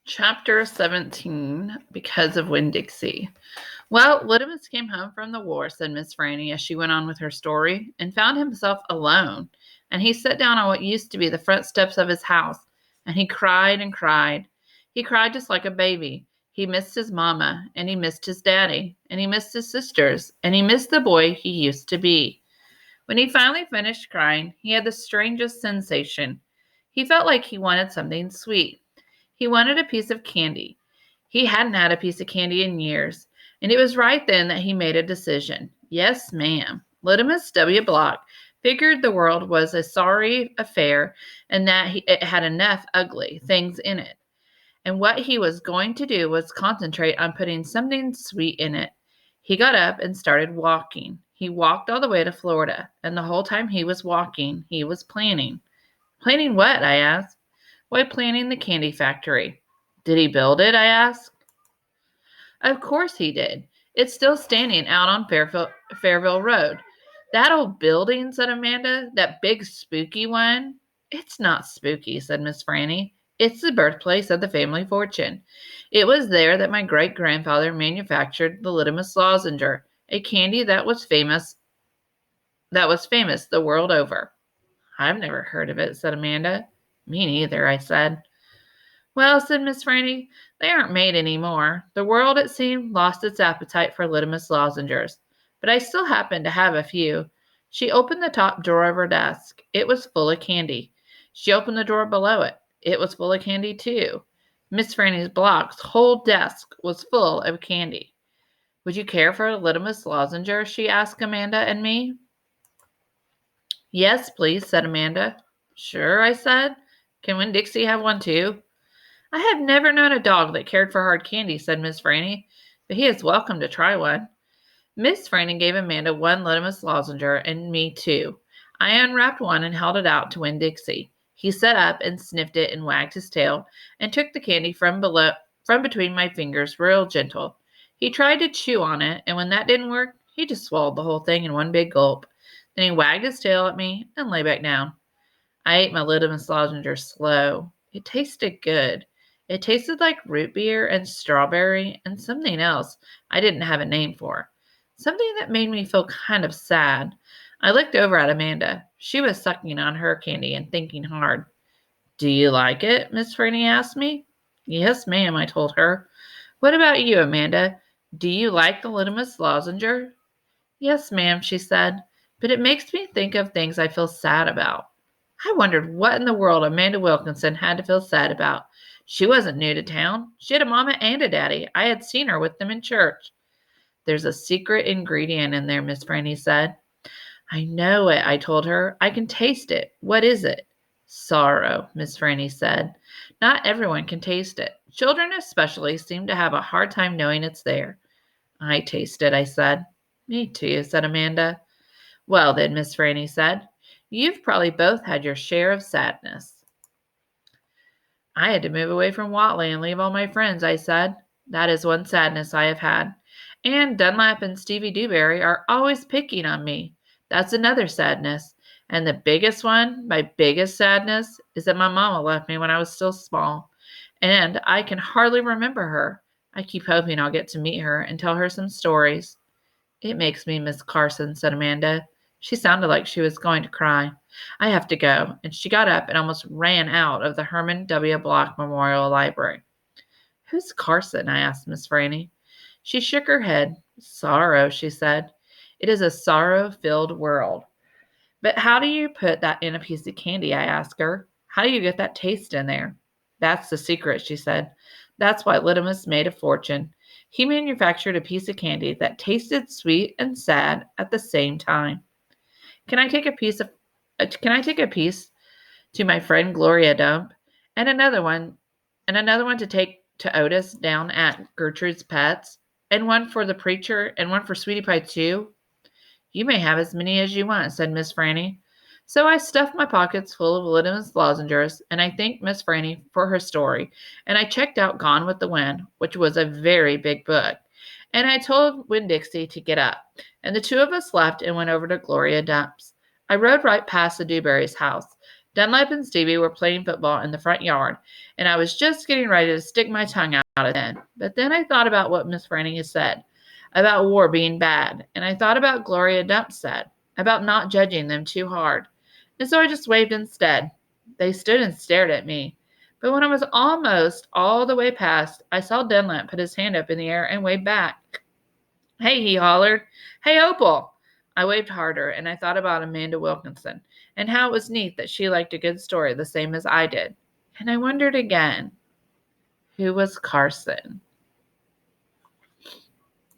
Chapter 17, Because of Winn-Dixie. Well, Littimus came home from the war, said Miss Franny as she went on with her story, and found himself alone. And he sat down on what used to be the front steps of his house, and he cried and cried. He cried just like a baby. He missed his mama, and he missed his daddy, and he missed his sisters, and he missed the boy he used to be. When he finally finished crying, he had the strangest sensation. He felt like he wanted something sweet. He wanted a piece of candy. He hadn't had a piece of candy in years, and it was right then that he made a decision. Yes, ma'am. Littimus W. Block figured the world was a sorry affair and that it had enough ugly things in it. And what he was going to do was concentrate on putting something sweet in it. He got up and started walking. He walked all the way to Florida, and the whole time he was walking, he was planning. Planning what? I asked. Why, planning the candy factory. Did he build it? I asked. Of course he did. It's still standing out on Fairville Road. That old building, said Amanda, that big spooky one. It's not spooky, said Miss Franny. It's the birthplace of the family fortune. It was there that my great-grandfather manufactured the Littimus Lozenger, a candy that was famous the world over. I've never heard of it, said Amanda. Me neither, I said. Well, said Miss Franny, they aren't made any more. The world, it seemed, lost its appetite for Littimus lozengers. But I still happen to have a few. She opened the top drawer of her desk. It was full of candy. She opened the drawer below it. It was full of candy, too. Miss Franny's Block's whole desk was full of candy. Would you care for a Littimus lozenger? She asked Amanda and me. Yes, please, said Amanda. Sure, I said. Can Winn-Dixie have one, too? I have never known a dog that cared for hard candy, said Miss Franny, but he is welcome to try one. Miss Franny gave Amanda one Littimus lozenger and me two. I unwrapped one and held it out to Winn-Dixie. He sat up and sniffed it and wagged his tail and took the candy from between my fingers real gentle. He tried to chew on it, and when that didn't work, he just swallowed the whole thing in one big gulp. Then he wagged his tail at me and lay back down. I ate my Littimus lozenger slow. It tasted good. It tasted like root beer and strawberry and something else I didn't have a name for. Something that made me feel kind of sad. I looked over at Amanda. She was sucking on her candy and thinking hard. Do you like it? Miss Franny asked me. Yes, ma'am, I told her. What about you, Amanda? Do you like the Littimus lozenger? Yes, ma'am, she said, but it makes me think of things I feel sad about. I wondered what in the world Amanda Wilkinson had to feel sad about. She wasn't new to town. She had a mama and a daddy. I had seen her with them in church. There's a secret ingredient in there, Miss Franny said. I know it, I told her. I can taste it. What is it? Sorrow, Miss Franny said. Not everyone can taste it. Children especially seem to have a hard time knowing it's there. I taste it, I said. Me too, said Amanda. Well then, Miss Franny said, you've probably both had your share of sadness. I had to move away from Watley and leave all my friends, I said. That is one sadness I have had. And Dunlap and Stevie Dewberry are always picking on me. That's another sadness. And the biggest one, my biggest sadness, is that my mama left me when I was still small. And I can hardly remember her. I keep hoping I'll get to meet her and tell her some stories. It makes me miss Carson, said Amanda. She sounded like she was going to cry. I have to go. And she got up and almost ran out of the Herman W. Block Memorial Library. Who's Carson? I asked Miss Franny. She shook her head. Sorrow, she said. It is a sorrow-filled world. But how do you put that in a piece of candy? I asked her. How do you get that taste in there? That's the secret, she said. That's why Littimus made a fortune. He manufactured a piece of candy that tasted sweet and sad at the same time. Can I take a piece to my friend Gloria Dump, and another one to take to Otis down at Gertrude's Pets, and one for the preacher, and one for Sweetie Pie too? You may have as many as you want, said Miss Franny. So I stuffed my pockets full of Littimus lozengers, and I thanked Miss Franny for her story, and I checked out Gone with the Wind, which was a very big book, and I told Winn-Dixie to get up, and the two of us left and went over to Gloria Dump's. I rode right past the Dewberry's house, Dunlap and Stevie were playing football in the front yard, and I was just getting ready to stick my tongue out at them. But then I thought about what Miss Franny had said about war being bad, and I thought about Gloria Dump said about not judging them too hard. And so I just waved instead. They stood and stared at me. But when I was almost all the way past, I saw Dunlap put his hand up in the air and wave back. "Hey," he hollered. "Hey, Opal." I waved harder, and I thought about Amanda Wilkinson and how it was neat that she liked a good story the same as I did. And I wondered again, who was Carson?